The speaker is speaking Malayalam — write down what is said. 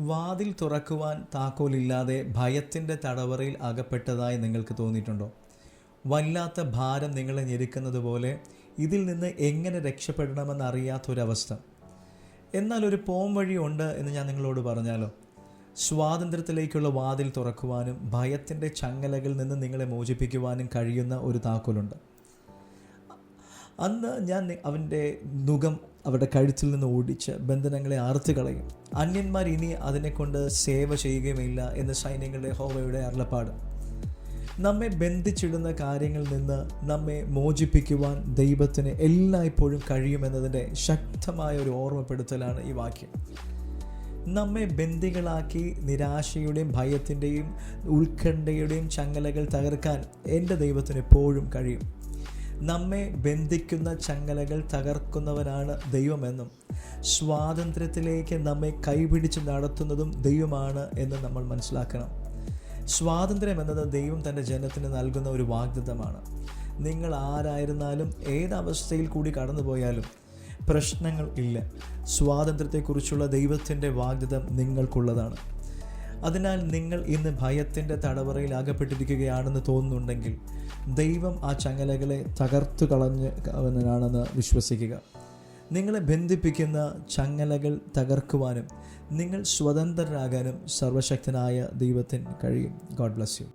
വാതിൽ തുറക്കുവാൻ താക്കോലില്ലാതെ ഭയത്തിൻ്റെ തടവറയിൽ അകപ്പെട്ടതായി നിങ്ങൾക്ക് തോന്നിയിട്ടുണ്ടോ? വല്ലാത്ത ഭാരം നിങ്ങളെ ഞെരുക്കുന്നത് പോലെ ഇതിൽ നിന്ന് എങ്ങനെ രക്ഷപ്പെടണമെന്നറിയാത്തൊരവസ്ഥ. എന്നാൽ ഒരു പോം വഴിയുണ്ട് എന്ന് ഞാൻ നിങ്ങളോട് പറഞ്ഞാലോ? സ്വാതന്ത്ര്യത്തിലേക്കുള്ള വാതിൽ തുറക്കുവാനും ഭയത്തിൻ്റെ ചങ്ങലകളിൽ നിന്ന് നിങ്ങളെ മോചിപ്പിക്കുവാനും കഴിയുന്ന ഒരു താക്കോലുണ്ട്. അന്ന് ഞാൻ അവൻ്റെ നുകം അവരുടെ കഴുത്തിൽ നിന്ന് ഓടിച്ച് ബന്ധനങ്ങളെ അറുത്ത് കളയും. അന്യന്മാർ ഇനി അതിനെക്കൊണ്ട് സേവ ചെയ്യുകയുമില്ല എന്ന് സൈന്യങ്ങളുടെ യഹോവയുടെ അരുളപ്പാട്. നമ്മെ ബന്ധിച്ചിടുന്ന കാര്യങ്ങളിൽ നിന്ന് നമ്മെ മോചിപ്പിക്കുവാൻ ദൈവത്തിന് എല്ലായ്പ്പോഴും കഴിയുമെന്നതിൻ്റെ ശക്തമായ ഒരു ഓർമ്മപ്പെടുത്തലാണ് ഈ വാക്യം. നമ്മെ ബന്ദികളാക്കി നിരാശയുടെയും ഭയത്തിൻ്റെയും ഉത്കണ്ഠയുടെയും ചങ്ങലകൾ തകർക്കാൻ എൻ്റെ ദൈവത്തിന് എപ്പോഴും കഴിയും. നമ്മെ ബന്ധിക്കുന്ന ചങ്ങലകൾ തകർക്കുന്നവനാണ് ദൈവമെന്നും സ്വാതന്ത്ര്യത്തിലേക്ക് നമ്മെ കൈപിടിച്ച് നടത്തുന്നതും ദൈവമാണ് എന്ന് നമ്മൾ മനസ്സിലാക്കണം. സ്വാതന്ത്ര്യം എന്നത് ദൈവം തൻ്റെ ജനത്തിന് നൽകുന്ന ഒരു വാഗ്ദത്തമാണ്. നിങ്ങൾ ആരായിരുന്നാലും ഏതവസ്ഥയിൽ കൂടി കടന്നുപോയാലും പ്രശ്നങ്ങൾ ഇല്ല. സ്വാതന്ത്ര്യത്തെക്കുറിച്ചുള്ള ദൈവത്തിൻ്റെ വാഗ്ദത്തം നിങ്ങൾക്കുള്ളതാണ്. അതിനാൽ നിങ്ങൾ ഇന്ന് ഭയത്തിൻ്റെ തടവറയിൽ അകപ്പെട്ടിരിക്കുകയാണെന്ന് തോന്നുന്നുണ്ടെങ്കിൽ ദൈവം ആ ചങ്ങലകളെ തകർത്തു കളഞ്ഞവനാണെന്ന് വിശ്വസിക്കുക. നിങ്ങളെ ബന്ധിപ്പിക്കുന്ന ചങ്ങലകൾ തകർക്കുവാനും നിങ്ങൾ സ്വതന്ത്രരാകാനും സർവശക്തനായ ദൈവത്തിന് കഴിയും. God bless you.